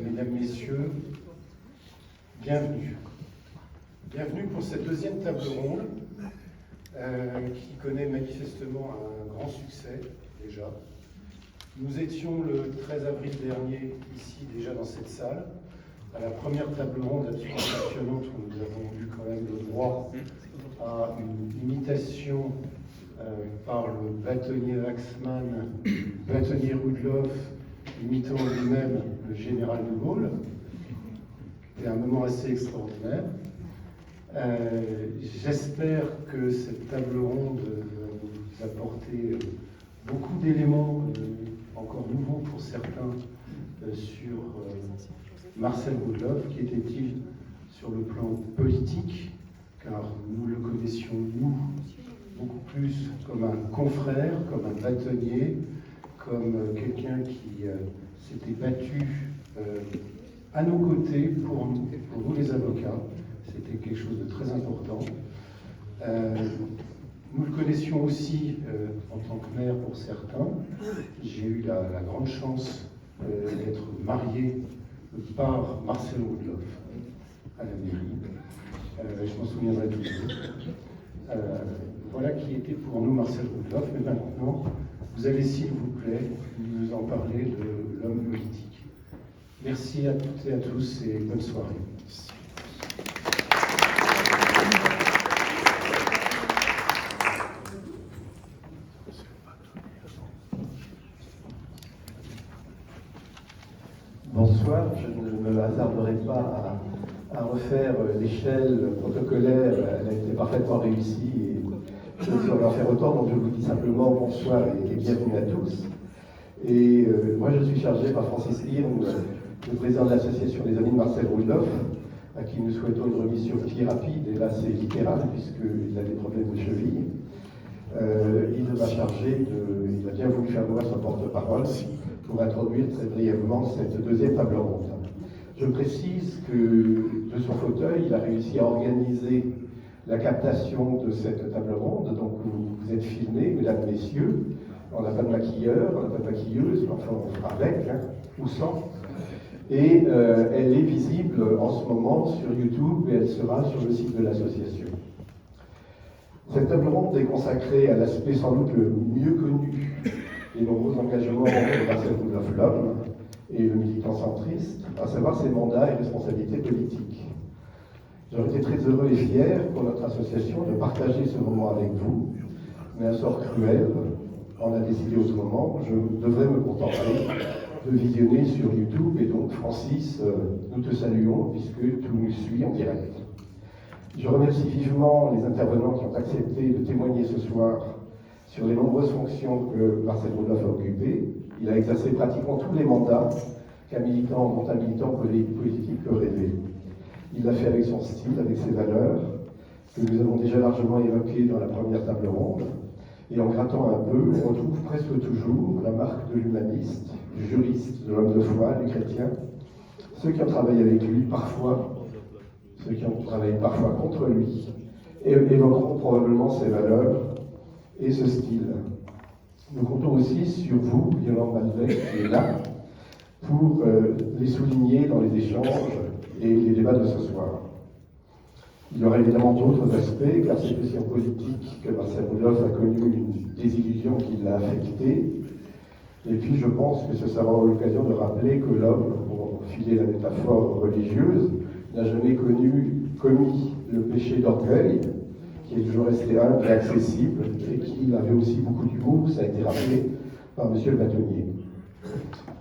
Mesdames, Messieurs, bienvenue. Bienvenue pour cette deuxième table ronde qui connaît manifestement un grand succès déjà. Nous étions le 13 avril dernier ici déjà dans cette salle à la première table ronde absolument passionnante où nous avons eu quand même le droit à une imitation par le bâtonnier Waxman, bâtonnier Rudloff, imitant lui-même le général de Gaulle. C'était un moment assez extraordinaire. J'espère que cette table ronde va nous apporter beaucoup d'éléments encore nouveaux pour certains sur Marcel Rudloff. Qui était-il sur le plan politique, car nous le connaissions, nous, beaucoup plus comme un confrère, comme un bâtonnier, comme quelqu'un qui s'était battu à nos côtés pour nous les avocats. C'était quelque chose de très important. Nous le connaissions aussi en tant que maire pour certains. J'ai eu la grande chance d'être marié par Marcel Rudloff à la mairie. Je m'en souviendrai toujours. Voilà qui était pour nous Marcel Rudloff. Mais maintenant, vous allez, s'il vous plaît, nous en parler de l'homme politique. Merci à toutes et à tous et bonne soirée. Bonsoir, je ne me hasarderai pas à refaire l'échelle protocolaire, elle a été parfaitement réussie et je ne saurais en faire autant, donc je vous dis simplement bonsoir et bienvenue à tous. Et moi je suis chargé par Francis Hirn, le président de l'association des amis de Marcel Rudloff, à qui nous souhaitons une remise sur pied rapide, et là c'est littéral puisqu'il a des problèmes de cheville. Il m'a chargé il a bien voulu faire moi son porte-parole pour introduire très brièvement cette deuxième table ronde. Je précise que de son fauteuil, il a réussi à organiser la captation de cette table ronde, donc vous êtes filmés, mesdames, messieurs. On n'a pas de maquilleur, on n'a pas de maquilleuse, mais enfin on fera avec, ou sans. Et elle est visible en ce moment sur YouTube et elle sera sur le site de l'association. Cette table ronde est consacrée à l'aspect sans doute le mieux connu des nombreux engagements de Marcel Rudloff l'homme et le militant centriste, à savoir ses mandats et responsabilités politiques. J'aurais été très heureux et fier pour notre association de partager ce moment avec vous, mais un sort cruel en a décidé autrement. Je devrais me contenter de visionner sur YouTube, et donc Francis, nous te saluons puisque tu nous suis en direct. Je remercie vivement les intervenants qui ont accepté de témoigner ce soir sur les nombreuses fonctions que Marcel Rudloff a occupées. Il a exercé pratiquement tous les mandats qu'un militant politique peut rêver. Il l'a fait avec son style, avec ses valeurs, que nous avons déjà largement évoquées dans la première table ronde. Et en grattant un peu, on retrouve presque toujours la marque de l'humaniste, du juriste, de l'homme de foi, du chrétien. Ceux qui ont travaillé avec lui parfois, ceux qui ont travaillé parfois contre lui, évoqueront probablement ses valeurs et ce style. Nous comptons aussi sur vous, Yolande Malbec, qui est là, pour les souligner dans les échanges et les débats de ce soir. Il y aura évidemment d'autres aspects, car c'est aussi en politique que Marcel Rudloff a connu une désillusion qui l'a affecté. Et puis je pense que ce sera l'occasion de rappeler que l'homme, pour filer la métaphore religieuse, n'a jamais commis le péché d'orgueil, qui est toujours resté humble et accessible, et qui avait aussi beaucoup d'humour, ça a été rappelé par M. le bâtonnier.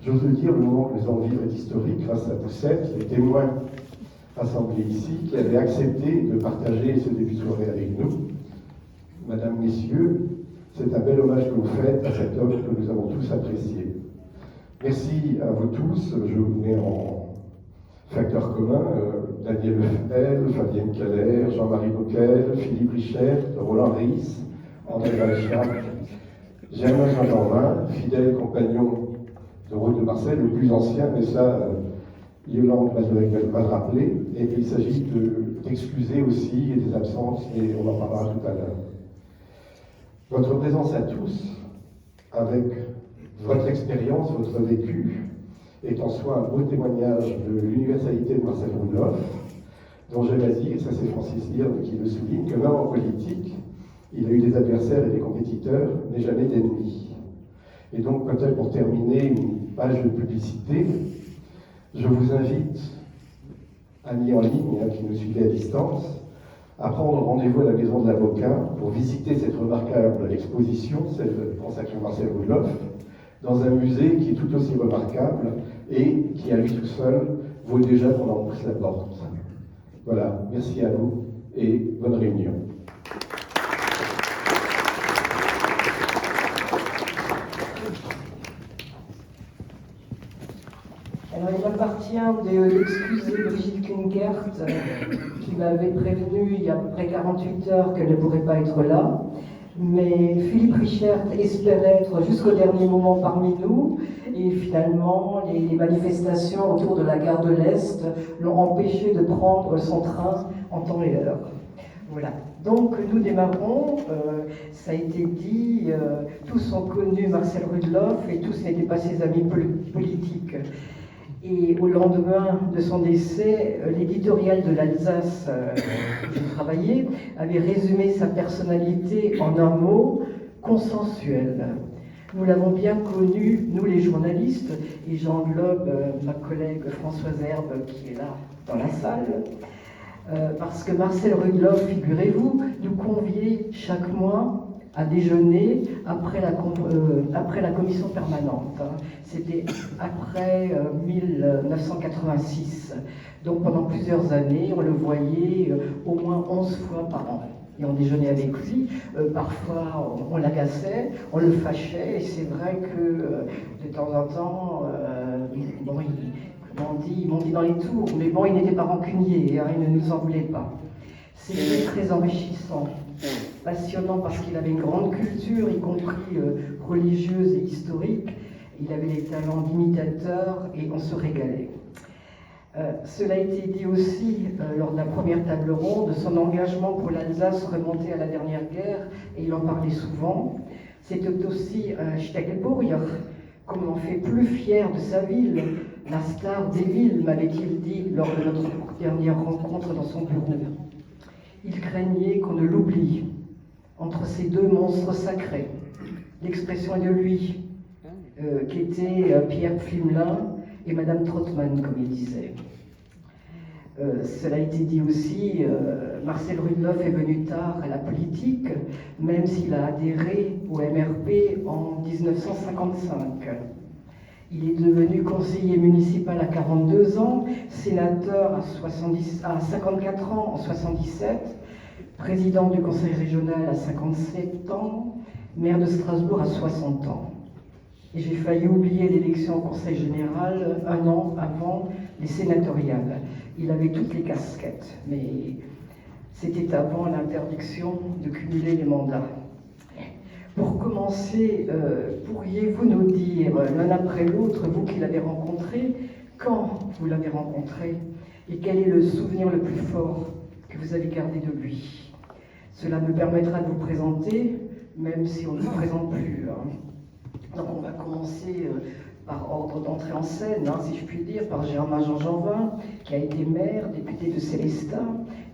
J'ose le dire, le moment que nous allons vivre est historique grâce à Poussette, les témoins rassemblés ici, qui avaient accepté de partager ce début de soirée avec nous. Mesdames, Messieurs, c'est un bel hommage que vous faites à cet homme que nous avons tous apprécié. Merci à vous tous, je vous mets en facteur commun, Daniel Lefebvre, Fabienne Keller, Jean-Marie Bocquel, Philippe Richert, Roland Ries, André Valchat, Germain Saint-Germain, fidèle compagnon de route de Marcel, le plus ancien, mais ça, Yolande va le rappeler, et il s'agit d'excuser aussi des absences, et on en parlera tout à l'heure. Votre présence à tous, avec votre expérience, votre vécu, est en soi un beau témoignage de l'universalité de Marcel Roudloff, dont j'aime à dire, et ça c'est Francis Hirn qui le souligne, que même en politique, il a eu des adversaires et des compétiteurs, mais jamais d'ennemis. Et donc, peut-être pour terminer une page de publicité, je vous invite, amis en ligne qui nous suivez à distance, à prendre rendez-vous à la Maison de l'Avocat pour visiter cette remarquable exposition, celle consacrée à Marcel Roudloff, dans un musée qui est tout aussi remarquable et qui, à lui tout seul, vaut déjà qu'on en pousse la porte. Voilà, merci à vous et bonne réunion. Alors, il m'appartient d'excuser Brigitte Klinkert, qui m'avait prévenu il y a à peu près 48 heures qu'elle ne pourrait pas être là. Mais Philippe Richert espérait être jusqu'au dernier moment parmi nous, et finalement, les manifestations autour de la gare de l'Est l'ont empêché de prendre son train en temps et heure. Voilà. Donc nous démarrons, ça a été dit, tous ont connu Marcel Roudloff et tous n'étaient pas ses amis politiques. Et au lendemain de son décès, l'éditorial de l'Alsace où j'ai travaillé avait résumé sa personnalité en un mot, consensuel. Nous l'avons bien connu, nous les journalistes, et j'englobe ma collègue Françoise Herbe qui est là dans la salle, parce que Marcel Roudloff, figurez-vous, nous conviait chaque mois à déjeuner après la commission permanente. C'était après 1986. Donc pendant plusieurs années, on le voyait au moins 11 fois par an. Et on déjeunait avec lui. Parfois, on l'agaçait, on le fâchait. Et c'est vrai que de temps en temps, ils m'ont dit dans les tours, mais bon, il n'était pas rancunier, hein, il ne nous en voulait pas. C'était très enrichissant, passionnant parce qu'il avait une grande culture, y compris religieuse et historique. Il avait les talents d'imitateur et on se régalait. Cela a été dit aussi lors de la première table ronde, son engagement pour l'Alsace remontait à la dernière guerre et il en parlait souvent. C'était aussi un Stegelburger, comme on fait plus fier de sa ville, la star des villes, m'avait-il dit lors de notre dernière rencontre dans son bureau. Il craignait qu'on ne l'oublie entre ces deux monstres sacrés. L'expression est de lui, qui était Pierre Pflimlin et Madame Trottmann, comme il disait. Cela a été dit aussi, Marcel Roudloff est venu tard à la politique, même s'il a adhéré au MRP en 1955. Il est devenu conseiller municipal à 42 ans, sénateur à 54 ans en 77, président du conseil régional à 57 ans, maire de Strasbourg à 60 ans. Et j'ai failli oublier l'élection au conseil général un an avant les sénatoriales. Il avait toutes les casquettes, mais c'était avant l'interdiction de cumuler les mandats. Pour commencer, pourriez-vous nous dire, l'un après l'autre, vous qui l'avez rencontré, quand vous l'avez rencontré et quel est le souvenir le plus fort que vous avez gardé de lui? Cela me permettra de vous présenter, même si on ne vous présente plus. Donc on va commencer par ordre d'entrée en scène, si je puis dire, par Germain Jean-Janvin, qui a été maire, député de Célestat,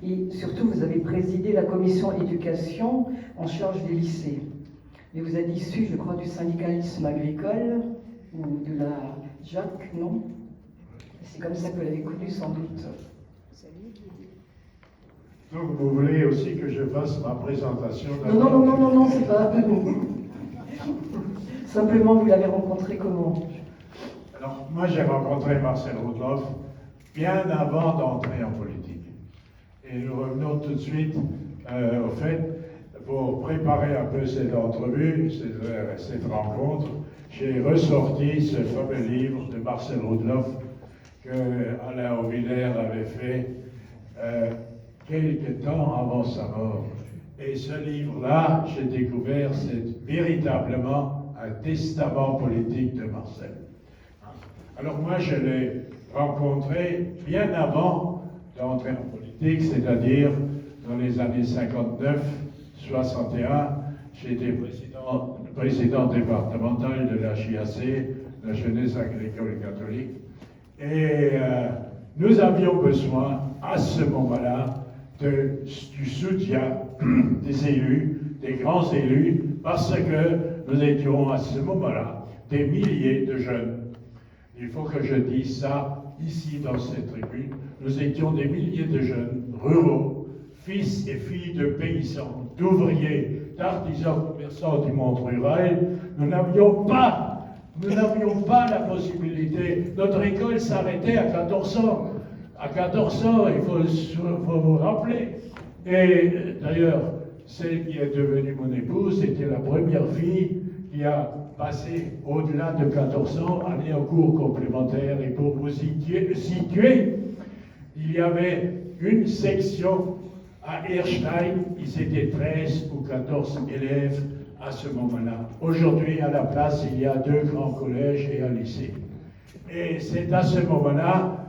et surtout vous avez présidé la commission éducation en charge des lycées. Mais vous êtes issu, je crois, du syndicalisme agricole, ou de la JAC, non? C'est comme ça que vous l'avez connu, sans doute. Donc vous voulez aussi que je fasse ma présentation? Non, c'est pas... Simplement, vous l'avez rencontré comment? Alors, moi j'ai rencontré Marcel Roudloff bien avant d'entrer en politique. Et nous revenons tout de suite au fait, pour préparer un peu cette entrevue, cette rencontre, j'ai ressorti ce fameux livre de Marcel Roudloff que Alain Auvillers avait fait quelques temps avant sa mort. Et ce livre-là, j'ai découvert, c'est véritablement un testament politique de Marcel. Alors moi, je l'ai rencontré bien avant d'entrer en politique, c'est-à-dire dans les années 59-61. J'étais président départemental de la JAC la jeunesse agricole catholique. Et nous avions besoin, à ce moment-là, du soutien des élus, des grands élus, parce que nous étions à ce moment-là des milliers de jeunes. Il faut que je dise ça ici dans cette tribune. Nous étions des milliers de jeunes ruraux, fils et filles de paysans, d'ouvriers, d'artisans commerçants du monde rural. Nous n'avions pas la possibilité. Notre école s'arrêtait à 14 ans. À 14 ans, il faut vous rappeler. Et d'ailleurs, celle qui est devenue mon épouse était la première fille qui a passé au-delà de 14 ans, aller en cours complémentaire. Et pour vous situer, il y avait une section à Erstein, ils étaient 13 ou 14 élèves à ce moment-là. Aujourd'hui, à la place, il y a 2 grands collèges et un lycée. Et c'est à ce moment-là,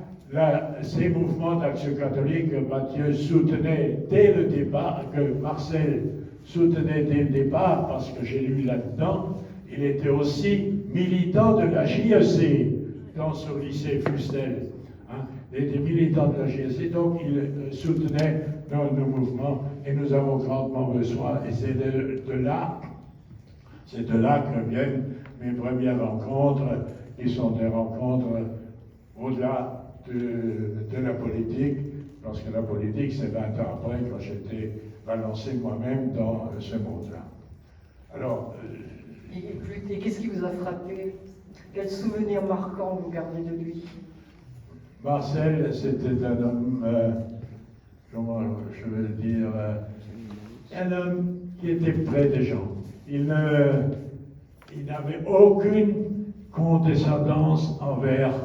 ces mouvements d'action catholique que Mathieu soutenait dès le départ, que Marcel soutenait dès le départ, parce que j'ai lu là-dedans, il était aussi militant de la JEC dans son lycée Fustel. Il était militant de la JEC, donc il soutenait nos mouvements et nous avons grandement besoin. Et c'est de là que viennent mes premières rencontres, qui sont des rencontres au-delà de la politique, parce que la politique, c'est 20 ans après, quand j'étais balancé moi-même dans ce monde-là. Alors... Et qu'est-ce qui vous a frappé? Quel souvenir marquant vous gardez de lui? Marcel, c'était un homme, comment je vais le dire, un homme qui était près des gens. Il n'avait aucune condescendance envers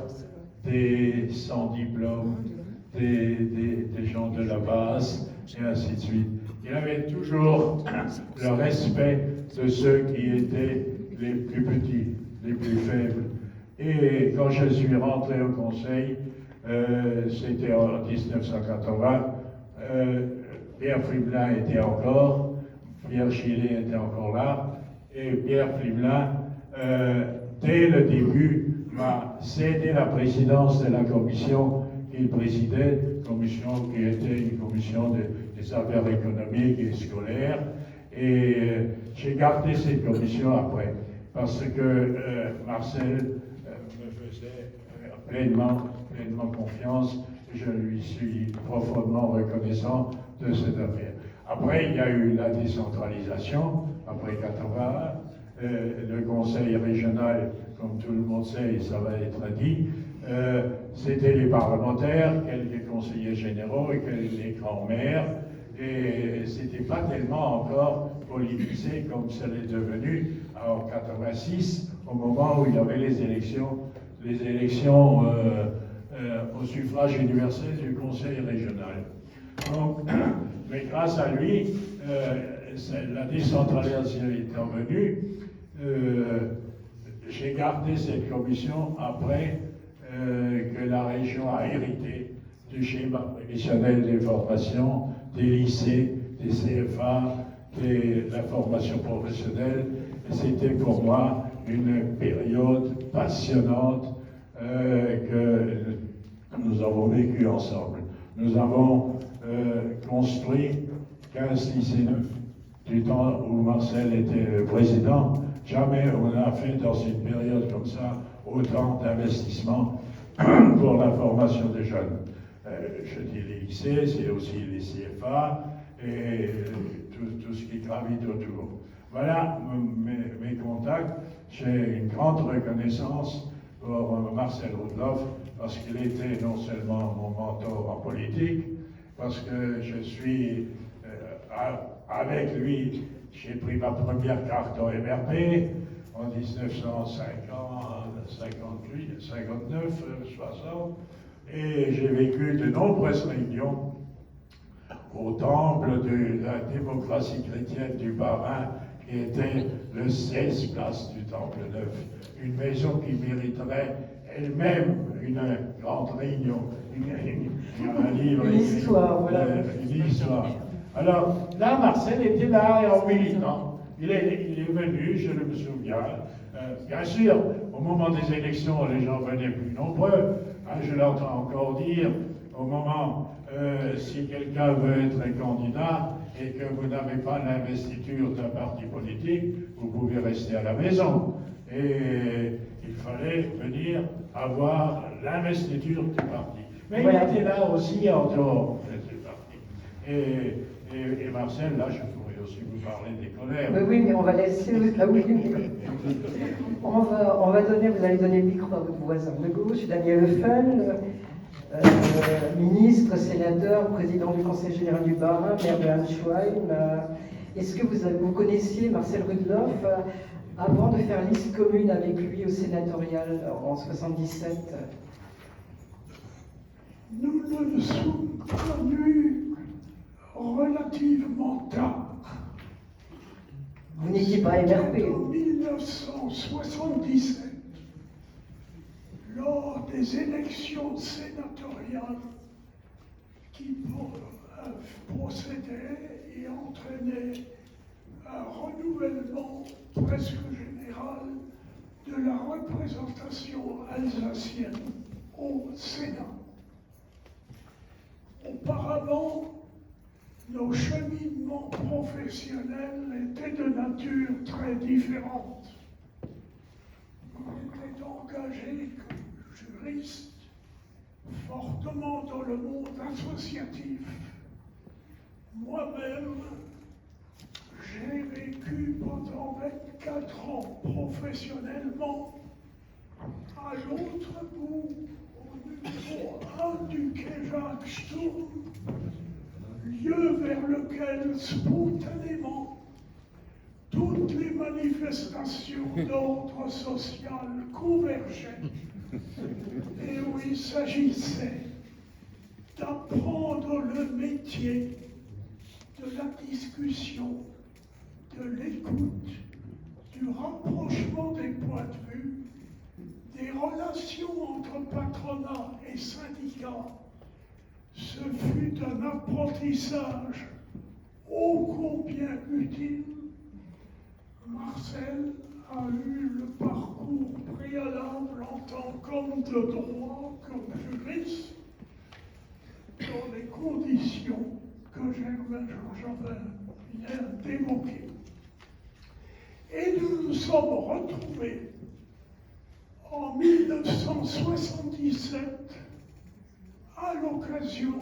des sans diplôme, des gens de la base, et ainsi de suite. Il avait toujours le respect de ceux qui étaient les plus petits, les plus faibles. Et quand je suis rentré au Conseil, c'était en 1980, Pierre Frimelin était encore, Pierre Chillet était encore là, et Pierre Frimelin, dès le début, m'a cédé la présidence de la commission qu'il présidait, commission qui était une commission des affaires économiques et scolaires, et j'ai gardé cette commission après, parce que Marcel me faisait pleinement confiance, et je lui suis profondément reconnaissant de cette affaire. Après, il y a eu la décentralisation, après 81, le conseil régional, comme tout le monde sait, et ça va être dit, c'était les parlementaires, quelques conseillers généraux et les grands-mères, et c'était pas tellement encore politisé comme ça l'est devenu en 86, au moment où il y avait les élections au suffrage universel du conseil régional. Donc, mais grâce à lui, la décentralisation étant venue, j'ai gardé cette commission après que la région a hérité du schéma prévisionnel des formations, des lycées, des CFA, de la formation professionnelle. C'était pour moi une période passionnante que nous avons vécue ensemble. Nous avons construit 15 lycées neufs du temps où Marcel était le président. Jamais on a fait dans une période comme ça autant d'investissements pour la formation des jeunes. Je dis les lycées, c'est aussi les CFA et tout ce qui gravite autour. Voilà mes contacts. J'ai une grande reconnaissance pour Marcel Roudloff parce qu'il était non seulement mon mentor en politique, parce que je suis avec lui, j'ai pris ma première carte en MRP en 1958, 59, 60, et j'ai vécu de nombreuses réunions au temple de la démocratie chrétienne du Bas-Rhin, qui était le 16 place du Temple Neuf, une maison qui mériterait elle-même une grande réunion, un livre, une histoire, voilà. Une histoire. Alors là, Marcel était là en militant. Il est venu, je me souviens. Bien sûr, Au moment des élections, les gens venaient plus nombreux. Je l'entends encore dire, au moment, si quelqu'un veut être candidat et que vous n'avez pas l'investiture d'un parti politique, vous pouvez rester à la maison. Et il fallait venir avoir l'investiture du parti. Mais Voilà. il était là aussi en dehors de ce parti. Et Marcel, là, je pourrais aussi vous parler des colères. Oui, mais on va laisser. Ah oui, mais on va donner, vous allez donner le micro à votre voisin de gauche, Daniel Lefel, ministre, sénateur, président du Conseil général du Bas-Rhin, maire de Hanschwein. Est-ce que vous connaissiez Marcel Rudloff avant de faire liste commune avec lui au sénatorial en 77? Nous le sommes connus relativement tard. Vous n'étiez pas MRP. En 1977, lors des élections sénatoriales qui procédaient et entraînaient un renouvellement presque général de la représentation alsacienne au Sénat. Auparavant, nos cheminements professionnels étaient de nature très différente. On était engagé comme juriste, fortement dans le monde associatif. Moi-même, j'ai vécu pendant 24 ans professionnellement à l'autre bout, au numéro 1 du quai Jacques Sturm, lieu vers lequel spontanément toutes les manifestations d'ordre social convergeaient et où il s'agissait d'apprendre le métier de la discussion, de l'écoute, du rapprochement des points de vue, des relations entre patronat et syndicats. Ce fut un apprentissage ô combien utile. Marcel a eu le parcours préalable en tant qu'homme de droit, comme juriste, dans les conditions que Germain Georges vient d'évoquer. Et nous nous sommes retrouvés en 1977 à l'occasion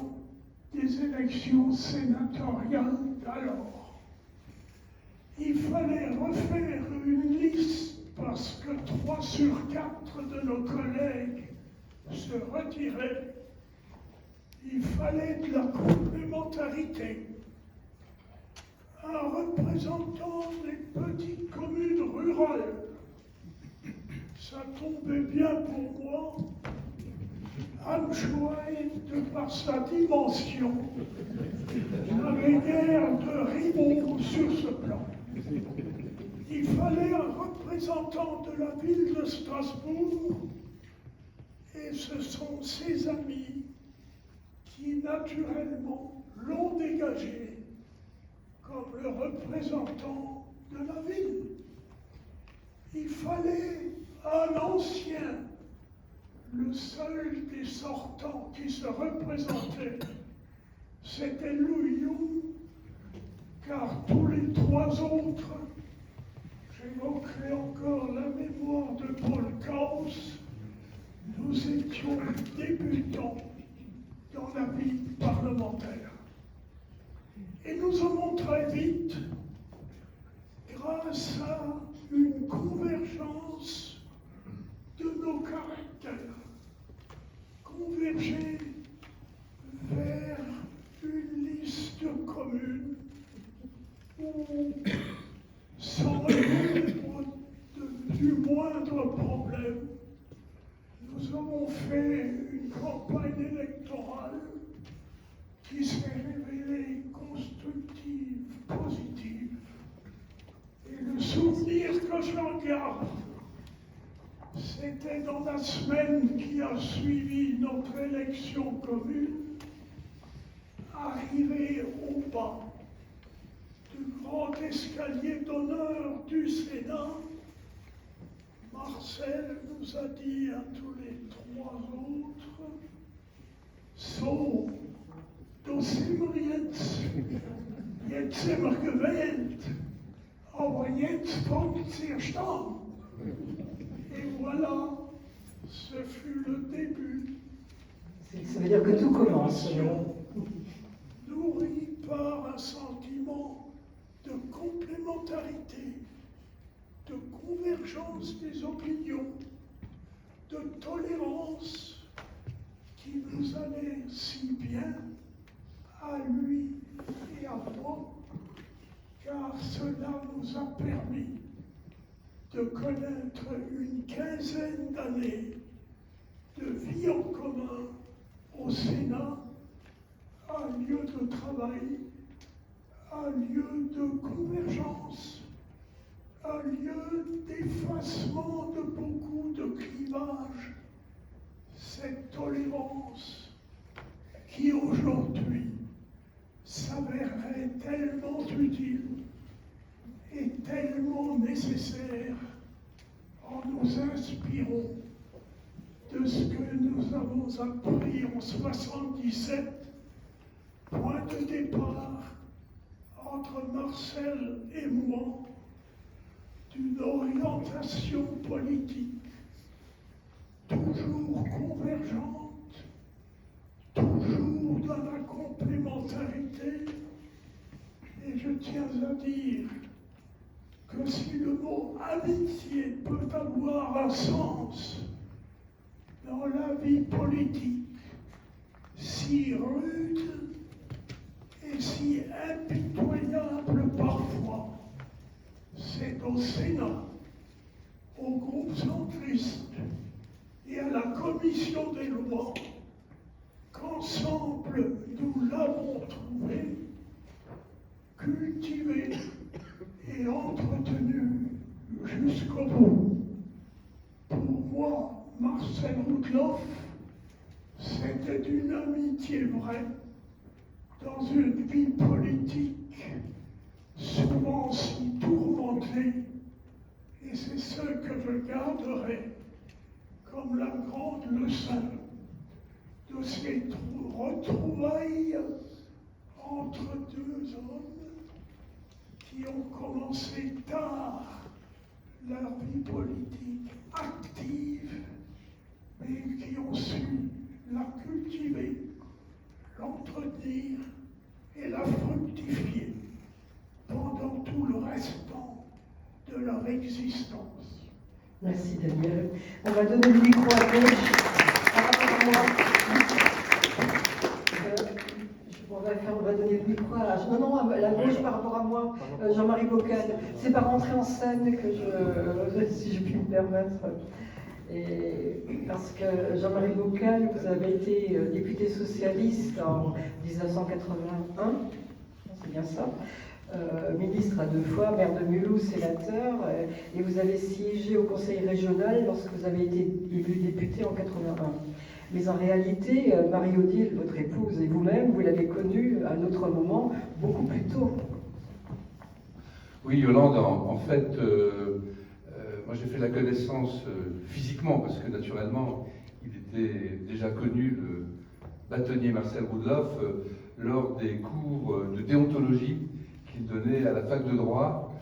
des élections sénatoriales d'alors. Il fallait refaire une liste parce que 3 sur 4 de nos collègues se retiraient. Il fallait de la complémentarité. Un représentant des petites communes rurales. Ça tombait bien pour moi. Hanschwein, de par sa dimension, n'avait guère de rivaux sur ce plan. Il fallait un représentant de la ville de Strasbourg, et ce sont ses amis qui, naturellement, l'ont dégagé comme le représentant de la ville. Il fallait un ancien. Le seul des sortants qui se représentait, c'était Louis Young, car tous les 3 autres, j'évoquerai encore la mémoire de Paul Kaus, nous étions débutants dans la vie parlementaire. Et nous avons très vite, grâce à une convergence de nos caractères, converger vers une liste commune où, sans résoudre du moindre problème, nous avons fait une campagne électorale qui s'est révélée constructive, positive. Et le souvenir que j'en garde, c'était dans la semaine qui a suivi notre élection commune, arrivé au bas du grand escalier d'honneur du Sénat, Marcel nous a dit à tous les trois autres, so, du sind wir jetzt sind wir gewählt, aber jetzt fängt es erst an. Et voilà, ce fut le début. Ça veut dire que tout commence. Nourri par un sentiment de complémentarité, de convergence des opinions, de tolérance qui nous allait si bien à lui et à moi, car cela nous a permis de connaître une quinzaine d'années de vie en commun au Sénat, un lieu de travail, un lieu de convergence, un lieu d'effacement de beaucoup de clivages, cette tolérance qui aujourd'hui s'avérerait tellement utile et tellement nécessaire en nous inspirant de ce que nous avons appris en 77, point de départ entre Marcel et moi d'une orientation politique toujours convergente, toujours dans la complémentarité. Et je tiens à dire que si le mot amitié peut avoir un sens dans la vie politique si rude et si impitoyable parfois, c'est au Sénat, au groupe centriste et à la commission des lois qu'ensemble nous l'avons trouvé, cultivé et entretenu jusqu'au bout. Pour moi, Marcel Roudloff, c'était une amitié vraie dans une vie politique souvent si tourmentée, et c'est ce que je garderai comme la grande leçon de ces retrouvailles entre deux hommes qui ont commencé tard leur vie politique active, mais qui ont su la cultiver, l'entretenir et la fructifier pendant tout le restant de leur existence. Merci Daniel. On va donner le micro à gauche. On va donner le micro à... Non, à la gauche par rapport à moi, Jean-Marie Bocal. C'est par entrée en scène que si je puis me permettre. Et parce que Jean-Marie Bocal, vous avez été député socialiste en 1981, c'est bien ça, ministre à 2 fois, maire de Mulhouse, sénateur, et vous avez siégé au conseil régional lorsque vous avez été élu député en 81. Mais en réalité, Marie-Odile, votre épouse, et vous-même, vous l'avez connue à un autre moment, beaucoup plus tôt. Oui, Yolande, en fait, moi j'ai fait la connaissance physiquement, parce que naturellement, il était déjà connu, le bâtonnier Marcel Roudloff, lors des cours de déontologie qu'il donnait à la fac de droit,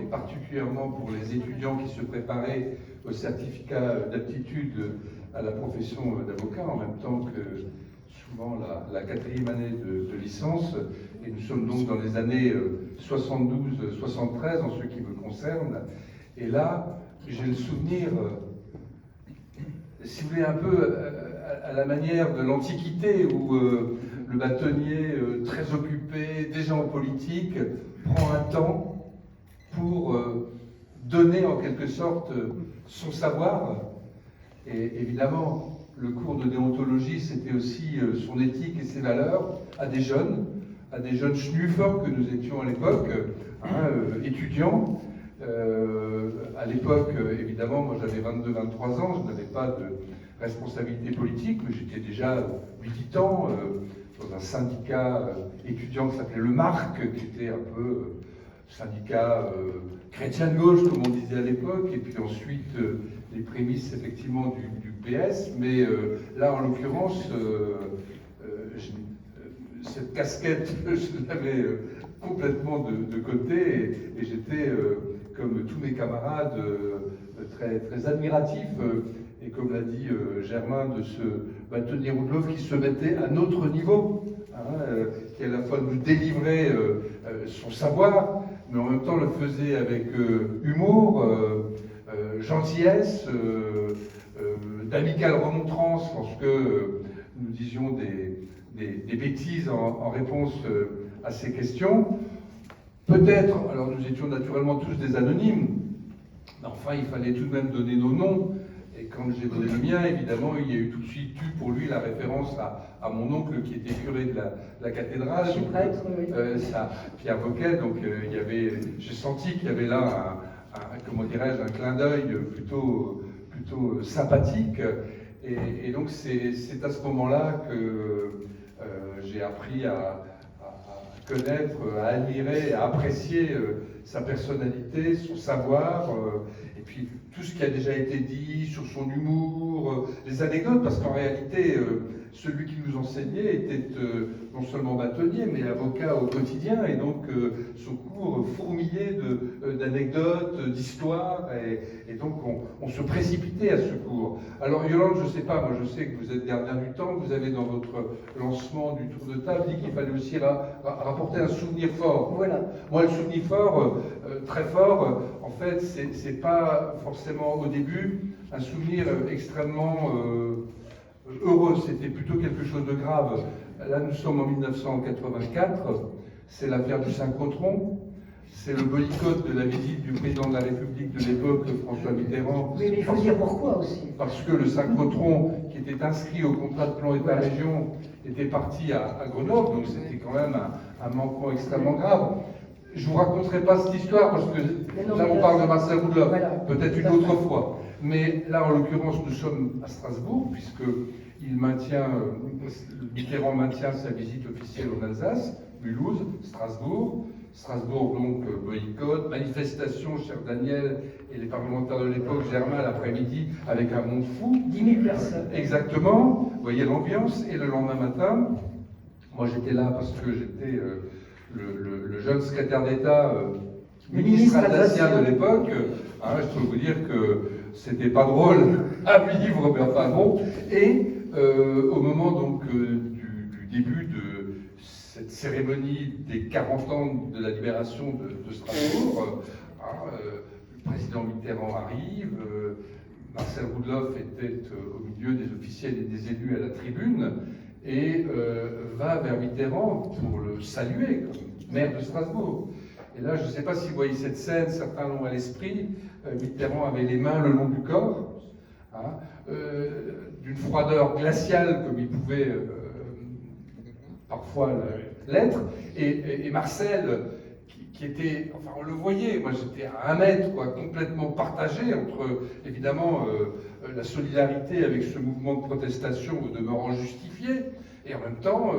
et particulièrement pour les étudiants qui se préparaient au certificat d'aptitude à la profession d'avocat, en même temps que souvent la 4e année de licence. Et nous sommes donc dans les années 72-73 en ce qui me concerne. Et là, j'ai le souvenir, si vous voulez, un peu à la manière de l'Antiquité, où le bâtonnier, très occupé, déjà en politique, prend un temps pour donner en quelque sorte son savoir. Et évidemment, le cours de déontologie, c'était aussi son éthique et ses valeurs à des jeunes schnuffer que nous étions à l'époque, étudiants. À l'époque, évidemment, moi j'avais 22-23 ans, je n'avais pas de responsabilité politique, mais j'étais déjà militant dans un syndicat étudiant qui s'appelait le MARC, qui était un peu syndicat chrétien de gauche, comme on disait à l'époque, et puis ensuite les prémices effectivement du PS. Mais là, en l'occurrence, cette casquette, je l'avais complètement de côté, et j'étais, comme tous mes camarades, très, très admiratif, et comme l'a dit Germain, de ce bâtonnier Roudlov qui se mettait à notre niveau, qui à la fois nous délivrait son savoir, mais en même temps le faisait avec humour, gentillesse, d'amicale remontrance lorsque nous disions des bêtises en réponse à ces questions. Peut-être, alors nous étions naturellement tous des anonymes, mais enfin il fallait tout de même donner nos noms. Et quand j'ai donné le mien, évidemment, il y a eu tout de suite eu pour lui la référence à mon oncle qui était curé de la cathédrale, Prêtre, oui. Pierre Boquet. Donc j'ai senti qu'il y avait là comment dirais-je, un clin d'œil plutôt sympathique. Et donc c'est à ce moment-là que j'ai appris à connaître, à admirer, à apprécier sa personnalité, son savoir, et puis tout ce qui a déjà été dit sur son humour, les anecdotes, parce qu'en réalité, celui qui nous enseignait était non seulement bâtonnier, mais avocat au quotidien, et donc son cours fourmillait d'anecdotes, d'histoires, et donc on se précipitait à ce cours. Alors Yolande, je ne sais pas, moi je sais que vous êtes gardien du temps, vous avez dans votre lancement du tour de table dit qu'il fallait aussi rapporter un souvenir fort. Voilà. Moi, le souvenir fort, très fort, en fait, c'est pas forcément au début un souvenir extrêmement heureux, c'était plutôt quelque chose de grave. Là, nous sommes en 1984, c'est l'affaire du synchrotron, c'est le boycott de la visite du président de la République de l'époque, François Mitterrand. Oui, mais il faut dire pourquoi aussi. Parce que le synchrotron, qui était inscrit au contrat de plan État-région, était parti à Grenoble, donc c'était quand même un manquement extrêmement grave. Je ne vous raconterai pas cette histoire parce que là on parle de Marcel Roudlov, voilà, peut-être une autre fois. Mais là en l'occurrence nous sommes à Strasbourg puisque Mitterrand maintient sa visite officielle en Alsace, Mulhouse, Strasbourg. Strasbourg donc boycott, manifestation, cher Daniel et les parlementaires de l'époque, Germain l'après-midi avec un monde fou. 10 000 personnes. Exactement, vous voyez l'ambiance. Et le lendemain matin, moi j'étais là parce que j'étais le jeune secrétaire d'État, ministre alsacien de l'époque. Je peux vous dire que c'était pas drôle à vivre, mais enfin bon. Et au moment donc du début de cette cérémonie des 40 ans de la libération de Strasbourg, le président Mitterrand arrive, Marcel Roudlov était au milieu des officiels et des élus à la tribune, et va vers Mitterrand pour le saluer comme maire de Strasbourg. Et là, je ne sais pas si vous voyez cette scène, certains l'ont à l'esprit, Mitterrand avait les mains le long du corps, d'une froideur glaciale comme il pouvait parfois l'être, et Marcel, qui était, enfin on le voyait, moi j'étais à 1 mètre, quoi, complètement partagé entre, évidemment, la solidarité avec ce mouvement de protestation au demeurant justifié, et en même temps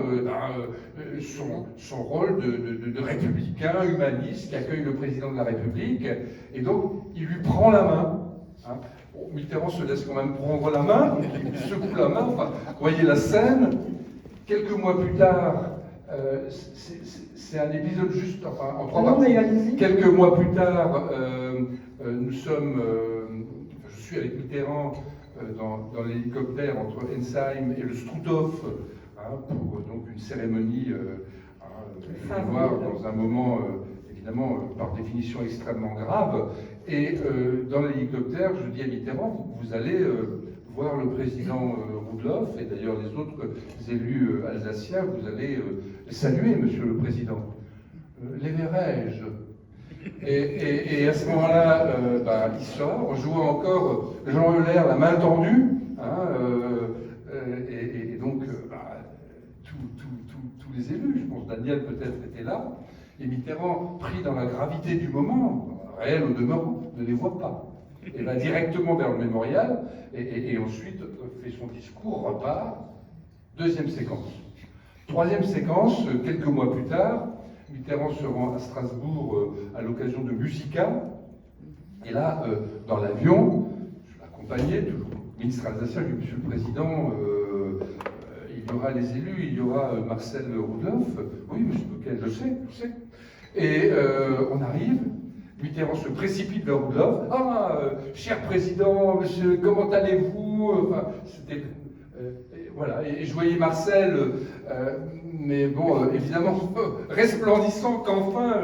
son rôle de républicain, humaniste, qui accueille le président de la République, et donc il lui prend la main. Bon, Mitterrand se laisse quand même prendre la main, donc il lui secoue la main, enfin, vous voyez la scène. Quelques mois plus tard, c'est un épisode juste, enfin, en 3 parties. Quelques mois plus tard, nous sommes, je suis avec Mitterrand dans l'hélicoptère entre Ensheim et le Struthof, pour donc une cérémonie, voir dans un moment, évidemment, par définition extrêmement grave. Et dans l'hélicoptère, je dis à Mitterrand, vous allez voir le président Roudlov, et d'ailleurs les autres élus alsaciens, vous allez saluer, monsieur le président. Les verrai-je? Et à ce moment-là, il sort, en jouant encore Jean Euler, la main tendue, et donc tous les élus, je pense Daniel peut-être était là, et Mitterrand, pris dans la gravité du moment, réel au demeurant, ne les voit pas. Et va directement vers le mémorial, et ensuite fait son discours, repart. 2e séquence. 3e séquence, quelques mois plus tard, Mitterrand se rend à Strasbourg à l'occasion de Musica. Et là, dans l'avion, je l'accompagnais, toujours ministre alsacien, je dis, Monsieur le Président, il y aura les élus, il y aura Marcel Roudloff. Oui, Monsieur Bouquet, je sais. Et on arrive, Mitterrand se précipite vers Roudloff. Ah, cher Président, Monsieur, comment allez-vous? Enfin, c'était... voilà, et je voyais Marcel, mais bon, évidemment, resplendissant qu'enfin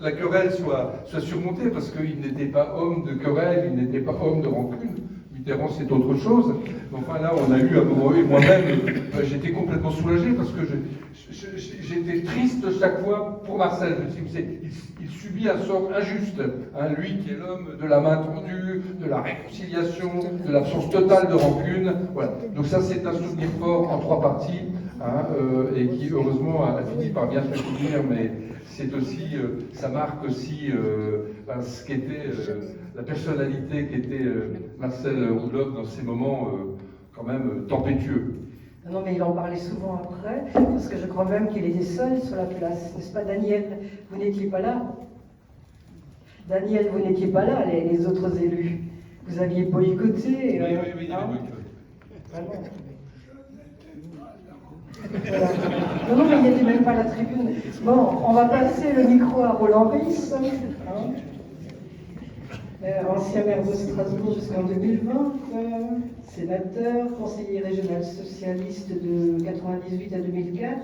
la querelle soit surmontée, parce qu'il n'était pas homme de querelle, il n'était pas homme de rancune. Mitterrand, c'est autre chose. Enfin, là, on a eu un moment, et moi-même, j'étais complètement soulagé, parce que j'étais triste chaque fois pour Marcel. Je me suis dit, il subit un sort injuste, hein, lui qui est l'homme de la main tendue, de la réconciliation, de l'absence totale de rancune. Voilà. Donc ça, c'est un souvenir fort en 3 parties, hein, et qui, heureusement, a fini par bien se souvenir, mais c'est aussi, ça marque aussi ce qu'était la personnalité qu'était Marcel Roudloff dans ces moments quand même tempétueux. Non, mais il en parlait souvent après, parce que je crois même qu'il était seul sur la place, n'est-ce pas, Daniel? Vous n'étiez pas là? Daniel, vous n'étiez pas là, les autres élus. Vous aviez boycotté. Oui, il y avait boycotté. Vraiment. Voilà. Non, mais il n'était même pas à la tribune. Bon, on va passer le micro à Roland Ries, hein. Ancien maire de Strasbourg jusqu'en 2020, sénateur, conseiller régional socialiste de 1998 à 2004.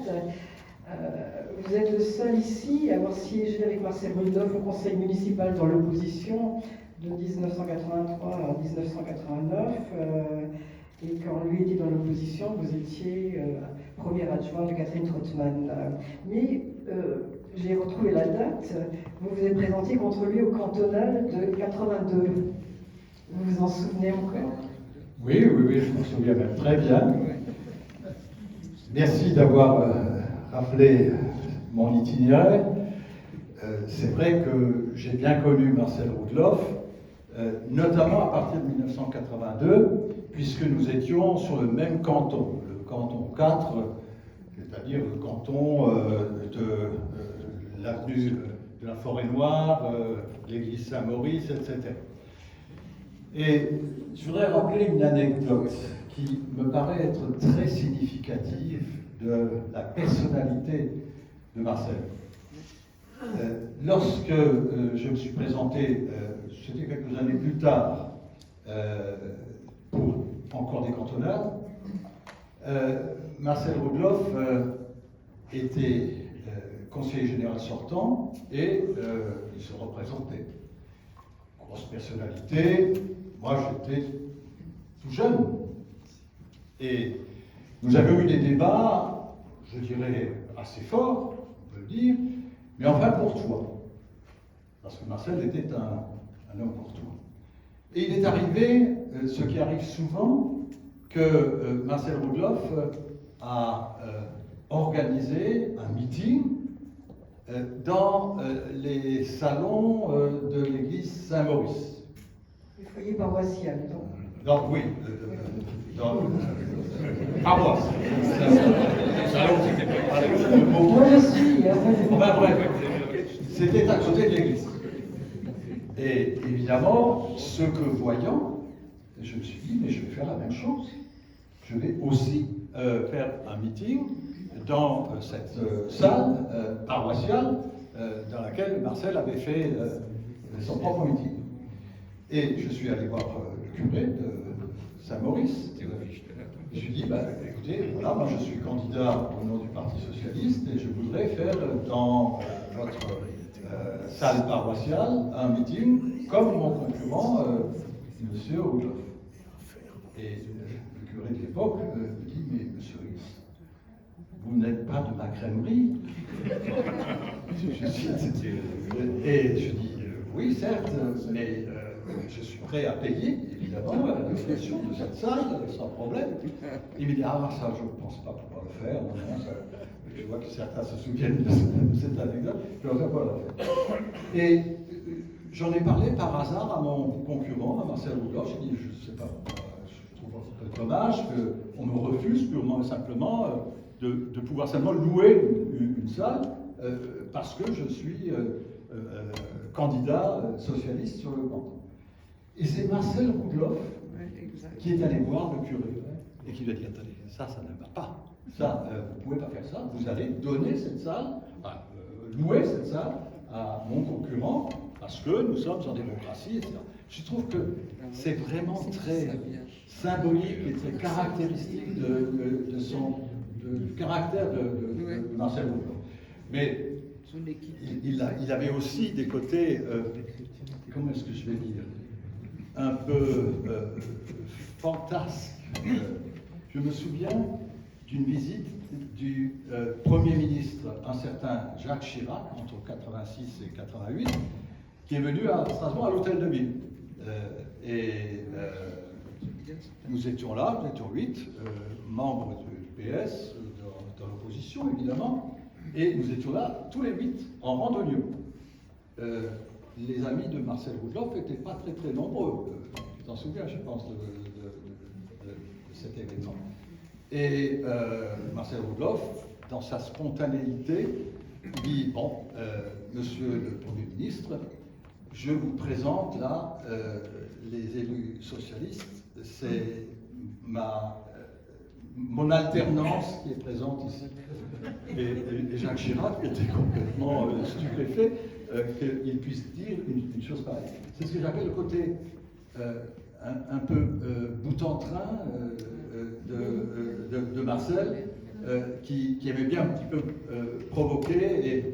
Vous êtes le seul ici à avoir siégé avec Marcel Roudloff au conseil municipal dans l'opposition de 1983 à 1989. Et quand lui était dans l'opposition, vous étiez premier adjoint de Catherine Trottmann. Mais j'ai retrouvé la date, vous vous êtes présenté contre lui au cantonal de 82. Vous vous en souvenez encore? Oui, je m'en souviens même très bien. Merci d'avoir rappelé mon itinéraire. C'est vrai que j'ai bien connu Marcel Roudloff, notamment à partir de 1982, puisque nous étions sur le même canton, le canton 4, c'est-à-dire le canton de l'avenue de la Forêt-Noire, l'église Saint-Maurice, etc. Et je voudrais rappeler une anecdote qui me paraît être très significative de la personnalité de Marcel. Lorsque je me suis présenté, c'était quelques années plus tard, pour encore des cantonades, Marcel Roudloff était conseiller général sortant et il se représentait. Grosse personnalité, moi j'étais tout jeune. Et nous avions eu des débats, je dirais, assez forts, on peut le dire, mais enfin courtois. Parce que Marcel était un homme courtois. Et il est arrivé, ce qui arrive souvent, que Marcel Roudloff a organisé un meeting dans les salons de l'église Saint-Maurice. Le foyer paroissial, donc. Oui, dans paroisse. Salon, c'était pas le mot. Moi je suis. Enfin bref, c'était à côté de l'église. Et évidemment, ce que voyant, je me suis dit, mais je vais faire la même chose. Je vais aussi faire un meeting dans cette salle paroissiale dans laquelle Marcel avait fait son propre meeting. Et je suis allé voir le curé de Saint-Maurice. Je me suis dit, écoutez, voilà, moi je suis candidat au nom du Parti Socialiste et je voudrais faire dans votre salle paroissiale un meeting comme mon concurrent, M. Roudloff. Et le curé de l'époque me dit, mais monsieur Ries, vous n'êtes pas de ma crèmerie. Et je dis, oui, certes, mais je suis prêt à payer, évidemment, la location de cette salle, sans problème. Il me dit, ah, ça, je ne pense pas pouvoir le faire. Non, ça, je vois que certains se souviennent de cette anecdote. Je ne vais pas le faire. Et j'en ai parlé par hasard à mon concurrent, à Marcel Roudloff. J'ai dit, je ne sais pas, je trouve un peu dommage qu'on me refuse purement et simplement de pouvoir seulement louer une salle parce que je suis candidat socialiste sur le canton. Et c'est Marcel Roudloff qui est allé voir le curé et qui lui a dit, attendez, ça ne va pas. Ça, vous ne pouvez pas faire ça. Vous allez donner cette salle, louer cette salle à mon concurrent parce que nous sommes en démocratie, etc. Je trouve que c'est vraiment très symbolique et très caractéristique du caractère de Marcel Roudloff. Mais il avait aussi des côtés, comment est-ce que je vais dire, un peu fantasques. Je me souviens d'une visite du Premier ministre, un certain Jacques Chirac, entre 86 et 88, qui est venu à Strasbourg à l'Hôtel de Ville. Nous étions là, nous étions 8, membres du PS, dans l'opposition évidemment, et nous étions là tous les 8 en randonnieux. Les amis de Marcel Roudloff n'étaient pas très très nombreux. Tu t'en souviens, je pense, de cet événement. Et Marcel Roudloff, dans sa spontanéité, dit, bon, monsieur le Premier ministre, je vous présente là les élus socialistes, c'est mon alternance qui est présente ici. Et Jacques Chirac était complètement stupéfait qu'il puisse dire une chose pareille. C'est ce que j'appelle le côté un peu boute-en-train de Marcel, qui aimait bien un petit peu provoquer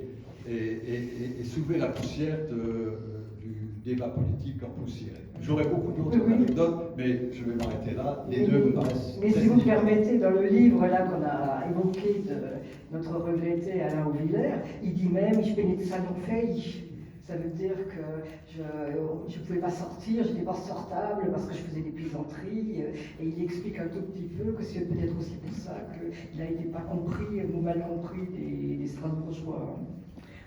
et soulever la poussière du débat politique empoussiéré. J'aurais beaucoup d'autres anecdotes, mais je vais m'arrêter là. Les deux me paraissent. Mais si vous me permettez, dans le livre là qu'on a évoqué de notre regretté Alain Auvillers, il dit même ich bin nicht salonfähig. Ça veut dire que je ne pouvais pas sortir, je n'étais pas sortable parce que je faisais des plaisanteries. Et il explique un tout petit peu que c'est peut-être aussi pour ça qu'il n'a été pas compris ou mal compris des Strasbourgeois.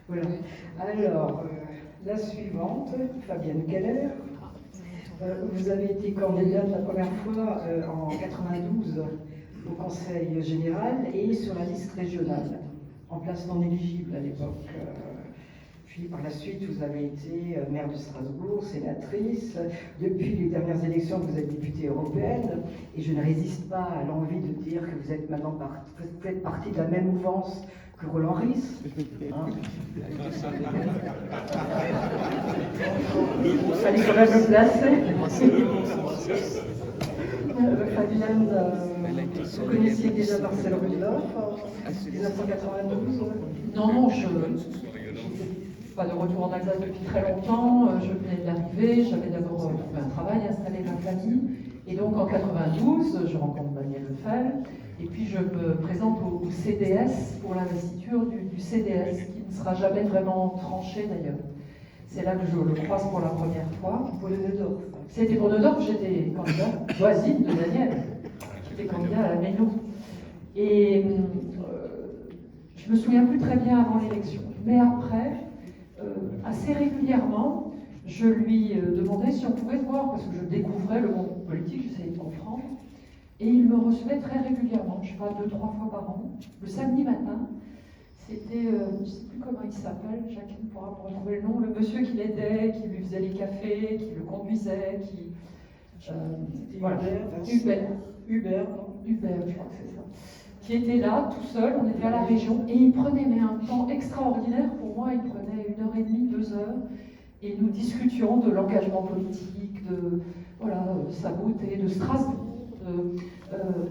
Voilà. Alors, la suivante, Fabienne Keller. Vous avez été candidate la première fois en 92 au Conseil général et sur la liste régionale, en place non éligible à l'époque. Puis par la suite, vous avez été maire de Strasbourg, sénatrice. Depuis les dernières élections, vous êtes députée européenne. Et je ne résiste pas à l'envie de dire que vous êtes maintenant vous faites partie de la même mouvance que Roland Ries. Hein, il fallait quand même le placer. Fabienne, vous connaissiez déjà Marcel Roudloff en 1992 ? Non, je pas de retour en Alsace depuis très longtemps. Je venais d'arriver, j'avais d'abord trouvé un travail, installé ma famille. Et donc en 92, je rencontre Daniel Lefebvre. Et puis je me présente au CDS pour l'investiture du CDS, qui ne sera jamais vraiment tranché d'ailleurs. C'est là que je le croise pour la première fois. Pour le Neudorf. C'était pour Neudorf, j'étais candidat voisine de Daniel. J'étais candidat à la Méno. Et je me souviens plus très bien avant l'élection. Mais après, assez régulièrement, je lui demandais si on pouvait se voir, parce que je découvrais le monde politique, j'essayais de comprendre. Et il me recevait très régulièrement, je ne sais pas, 2-3 fois par an, le samedi matin. C'était, je ne sais plus comment il s'appelle, Jacqueline pourra me retrouver le nom, le monsieur qui l'aidait, qui lui faisait les cafés, qui le conduisait, qui... voilà. Hubert, je crois que c'est ça. Qui était là, tout seul, on était à la région, et il prenait un temps extraordinaire pour moi, il prenait 1h30, 2 heures, et nous discutions de l'engagement politique, de sa beauté, de Strasbourg,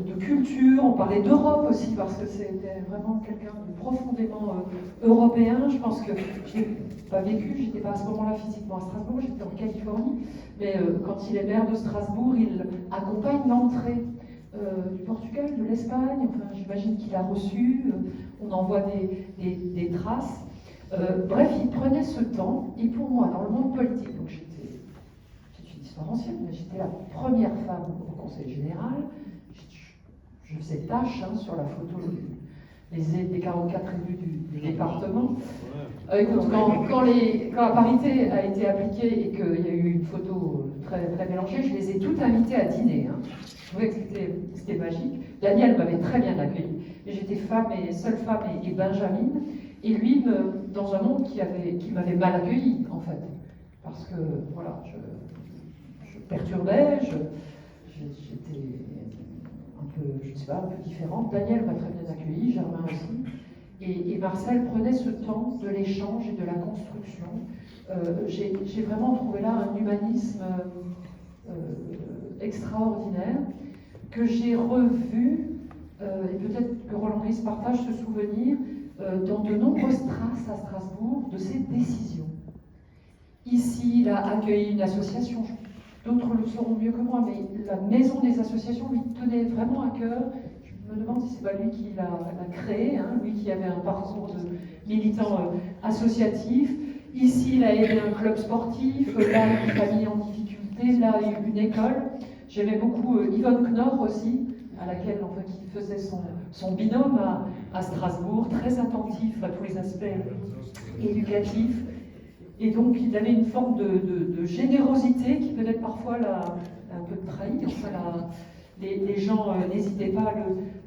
de culture, on parlait d'Europe aussi, parce que c'était vraiment quelqu'un de profondément européen. Je pense que je n'ai pas vécu, j'étais pas à ce moment-là physiquement à Strasbourg, j'étais en Californie, mais quand il est maire de Strasbourg, il accompagne l'entrée du Portugal, de l'Espagne, enfin j'imagine qu'il a reçu, on en voit des traces. Bref, il prenait ce temps, et pour moi, dans le monde politique, donc j'étais une histoire ancienne, mais j'étais la première femme au Conseil général, je faisais tâche sur la photo des 44 élus du département. Écoute, quand la parité a été appliquée et qu'il y a eu une photo très, très mélangée, je les ai toutes invitées à dîner. Je trouvais que c'était magique. Daniel m'avait très bien accueilli. J'étais seule femme et Benjamin. et lui, dans un monde qui m'avait mal accueilli, en fait. Parce que, voilà, je perturbais, j'étais un peu, je ne sais pas, un peu différente. Daniel m'a très bien accueilli, Germain aussi. Et Marcel prenait ce temps de l'échange et de la construction. J'ai vraiment trouvé là un humanisme extraordinaire que j'ai revu, et peut-être que Roland Gris partage ce souvenir, dans de nombreuses traces à Strasbourg de ses décisions. Ici, il a accueilli une association, d'autres le sauront mieux que moi, mais la maison des associations lui tenait vraiment à cœur. Je me demande si c'est pas lui qui l'a créé, hein, lui qui avait un parcours de militant associatif. Ici, il a aidé un club sportif, là, une famille en difficulté, là, une école. J'aimais beaucoup Yvonne Knorr aussi, à laquelle, enfin, qui faisait son binôme à Strasbourg, très attentif à tous les aspects éducatifs. Et donc, il avait une forme de générosité qui peut-être parfois un peu trahie. Enfin, les gens n'hésitaient pas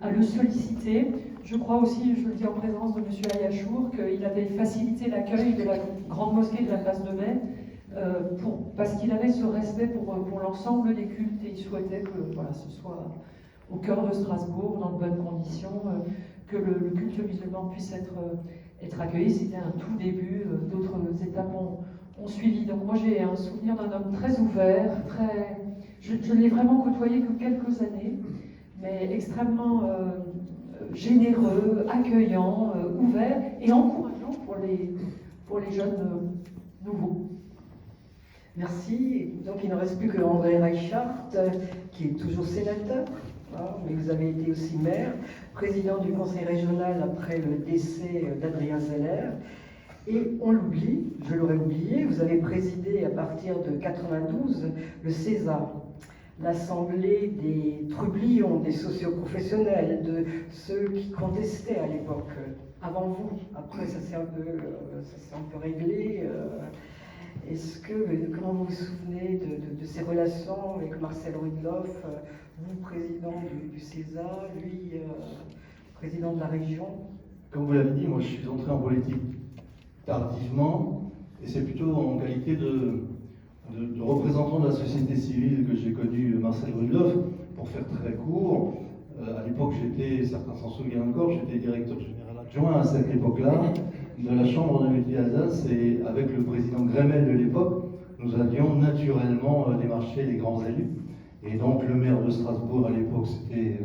à le solliciter. Je crois aussi, je le dis en présence de M. Ayachour, qu'il avait facilité l'accueil de la grande mosquée de la place de Mai, parce qu'il avait ce respect pour l'ensemble des cultes et il souhaitait que voilà, ce soit au cœur de Strasbourg, dans de bonnes conditions, que le culte musulman puisse être accueilli. C'était un tout début, d'autres étapes ont suivi. Donc moi j'ai un souvenir d'un homme très ouvert, je ne l'ai vraiment côtoyé que quelques années, mais extrêmement généreux, accueillant, ouvert et encourageant pour les jeunes nouveaux. Merci. Donc il ne reste plus que André Reichhardt, qui est toujours sénateur, mais vous avez été aussi maire, président du conseil régional après le décès d'Adrien Zeller. Et on l'oublie, je l'aurais oublié, vous avez présidé à partir de 92 le CESA, l'assemblée des trublions, des socioprofessionnels, de ceux qui contestaient à l'époque, avant vous. Après, ça s'est un peu réglé. Comment vous vous souvenez de ces relations avec Marcel Rudloff, vous président du CESA, lui président de la région? Comme vous l'avez dit, moi je suis entré en politique tardivement, et c'est plutôt en qualité de représentant de la société civile que j'ai connu Marcel Rudloff. Pour faire très court, à l'époque certains s'en souviennent encore, j'étais directeur général adjoint à cette époque-là de la Chambre de métiers Alsace, et avec le président Grémel de l'époque, nous allions naturellement démarcher les grands élus. Et donc le maire de Strasbourg à l'époque, c'était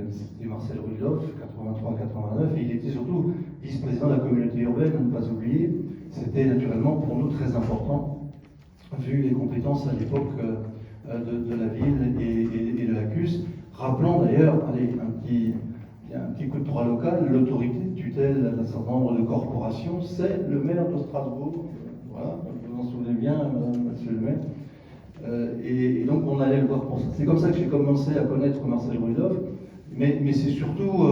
Marcel Rudloff, 83-89, et il était surtout vice-président de la communauté urbaine, à ne pas oublier. C'était naturellement pour nous très important, vu les compétences à l'époque de la ville et de la CUS. Rappelons d'ailleurs, un petit coup de droit local, l'autorité de tutelle d'un certain nombre de corporations, c'est le maire de Strasbourg. Voilà, vous vous en souvenez bien, monsieur le maire. Et donc on allait le voir pour ça. C'est comme ça que j'ai commencé à connaître Marcel Rudloff, mais c'est surtout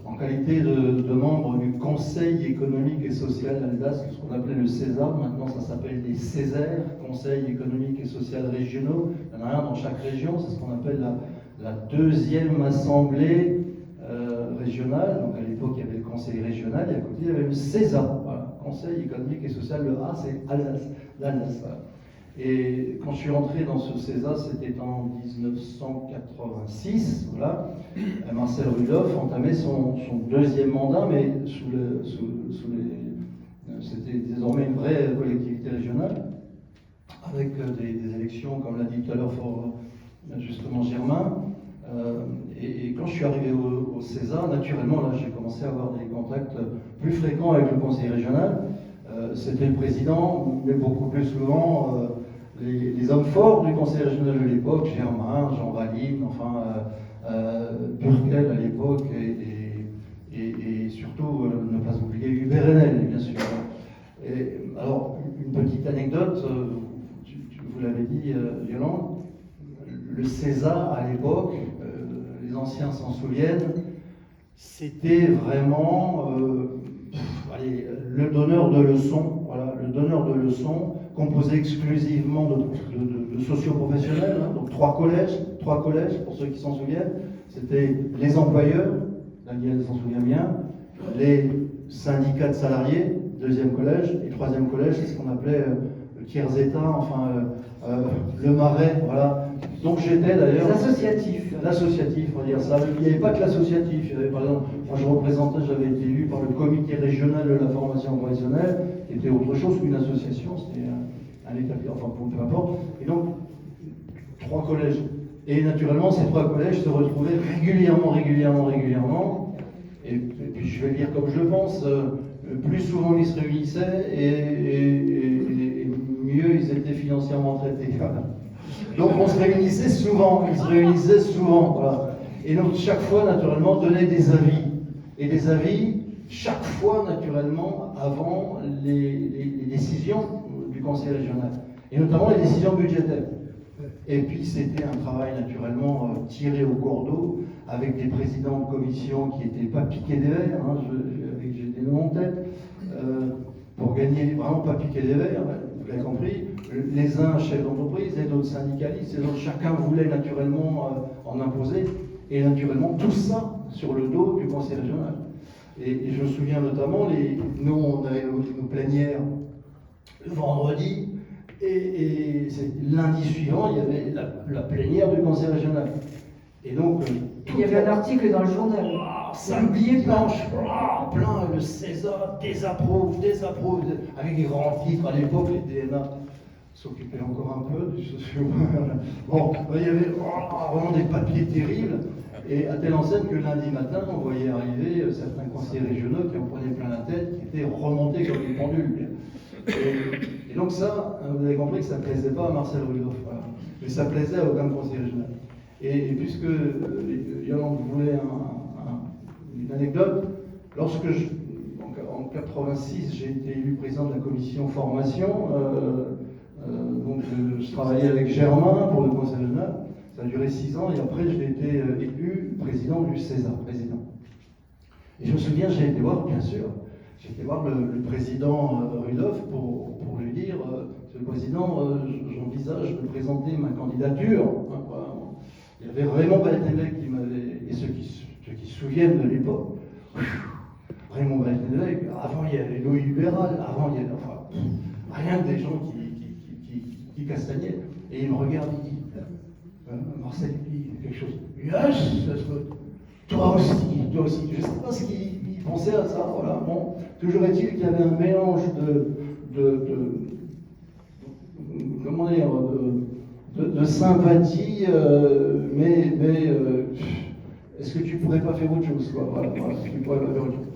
en qualité de membre du Conseil économique et social d'Alsace, ce qu'on appelait le CESA. Maintenant ça s'appelle les Césaires, Conseil économique et social régionaux. Il y en a un dans chaque région, c'est ce qu'on appelle la deuxième assemblée régionale. Donc à l'époque il y avait le Conseil régional et à côté il y avait le CESA, voilà, Conseil économique et social. Le A c'est Alsace, l'Alsace. Voilà. Et quand je suis entré dans ce CESA, c'était en 1986, voilà. Marcel Rudloff entamait son deuxième mandat, mais c'était désormais une vraie collectivité régionale, avec des élections, comme l'a dit tout à l'heure justement Germain. Et quand je suis arrivé au CESA, naturellement, là, j'ai commencé à avoir des contacts plus fréquents avec le conseil régional. C'était le président, mais beaucoup plus souvent les hommes forts du conseil régional de l'époque, Germain, Jean Valine, enfin Burkel à l'époque, et surtout, ne pas oublier Hubert Haenel, bien sûr. Et, alors, une petite anecdote, vous l'avez dit, Yolande, le CESA à l'époque, les anciens s'en souviennent, c'était vraiment le donneur de leçons, voilà, le donneur de leçons, composé exclusivement de socioprofessionnels, hein, donc trois collèges, pour ceux qui s'en souviennent. C'était les employeurs, Daniel s'en souvient bien, les syndicats de salariés, deuxième collège. Et troisième collège, c'est ce qu'on appelait le tiers-état, enfin le marais, voilà. Donc j'étais d'ailleurs... L'associatif. L'associatif, on va dire ça. Il n'y avait pas que l'associatif. Il y avait, par exemple, moi je représentais, j'avais été élu par le comité régional de la formation professionnelle, qui était autre chose qu'une association, c'était un établissement, enfin peu importe. Et donc, 3 collèges. Et naturellement, ces 3 collèges se retrouvaient régulièrement. Et puis je vais le dire comme je le pense, plus souvent ils se réunissaient et mieux ils étaient financièrement traités. Voilà. Donc on se réunissait souvent, voilà. Et donc chaque fois, naturellement, donnait des avis. Et des avis, chaque fois, naturellement, avant les décisions du conseil régional. Et notamment les décisions budgétaires. Et puis c'était un travail naturellement tiré au cordeau, avec des présidents de commission qui n'étaient pas piqués des verres, hein, j'ai des noms en tête, pour gagner, vraiment pas piqués des verres, vous l'avez compris, les uns chefs d'entreprise, les autres syndicalistes, les autres, chacun voulait naturellement en imposer, et naturellement tout ça sur le dos du conseil régional. Et je me souviens notamment, nous on avait nos plénières le vendredi, et lundi suivant, il y avait la plénière du conseil régional. Et donc, il y avait un article dans le journal. Samedi dimanche, plein, le César désapprouve, avec des grands titres. À l'époque, les DNA s'occupaient encore un peu du socio. Bon, il y avait vraiment des papiers terribles. Et à telle enseigne que lundi matin, on voyait arriver certains conseillers régionaux qui en prenaient plein la tête, qui étaient remontés comme des pendules. Et donc ça, vous avez compris que ça ne plaisait pas à Marcel Rudolph, voilà. Mais ça plaisait à aucun conseiller régional. Et puisque Yolande voulait une anecdote, lorsque en 86, j'ai été élu président de la commission formation, donc je travaillais avec Germain pour le conseil régional, ça a duré 6 ans, et après j'ai été élu président du César, président. Et je me souviens, j'ai été voir, bien sûr, le président Rudolph pour lui dire, Monsieur le Président, j'envisage de présenter ma candidature. Il y avait Raymond Baltenec qui m'avait, et ceux qui se souviennent de l'époque, Raymond Baltenec, avant il y avait Loïc Libéral, avant il y avait, rien que des gens qui castagnaient. Et il me regarde, il dit, Marcel, il dit quelque chose. Yes, toi aussi. Je ne sais pas ce qu'il pensait à ça, voilà. Bon, toujours est-il qu'il y avait un mélange comment dire, de sympathie, mais est-ce que tu pourrais pas faire autre chose, quoi, voilà, tu pourrais pas faire autre chose.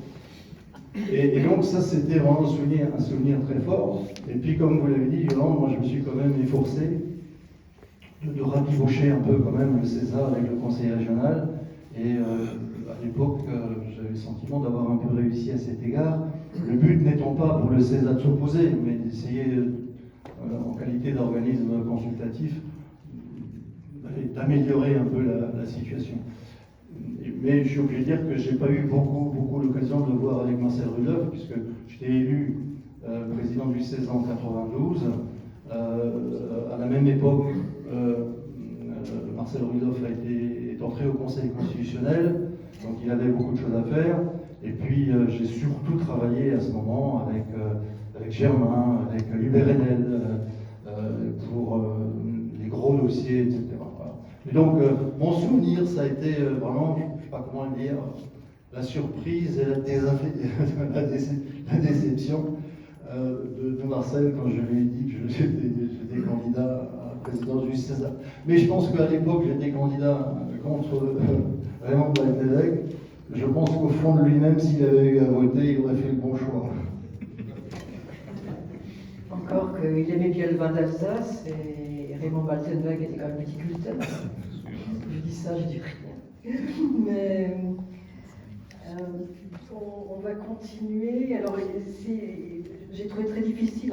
Et donc ça, c'était vraiment un souvenir très fort. Et puis, comme vous l'avez dit, Yolande, moi je me suis quand même efforcé de rabibocher un peu quand même le César avec le conseil régional. Et à l'époque, j'avais le sentiment d'avoir un peu réussi à cet égard. Le but n'étant pas pour le César de s'opposer, mais d'essayer, en qualité d'organisme consultatif, d'améliorer un peu la situation. Mais je suis obligé de dire que je n'ai pas eu beaucoup l'occasion de le voir avec Marcel Rudolph, puisque j'étais élu président du César en 92. À la même époque, Marcel Rudolph est entré au Conseil constitutionnel, donc il avait beaucoup de choses à faire. Et puis j'ai surtout travaillé à ce moment avec Germain, avec Hubert Haenel, pour les gros dossiers, etc. Voilà. Et donc mon souvenir, ça a été vraiment, je ne sais pas comment le dire, la surprise et la déception de Marcel quand je lui ai dit que j'étais candidat à la présidence du César. Mais je pense qu'à l'époque, j'étais candidat contre Raymond Baltenec. Je pense qu'au fond de lui-même, s'il avait eu à voter, il aurait fait le bon choix. Encore qu'il aimait bien le vin d'Alsace, et Raymond Baltenec était quand même viticulteur. Je dis ça, je dis rien. Mais on va continuer. Alors, j'ai trouvé très difficile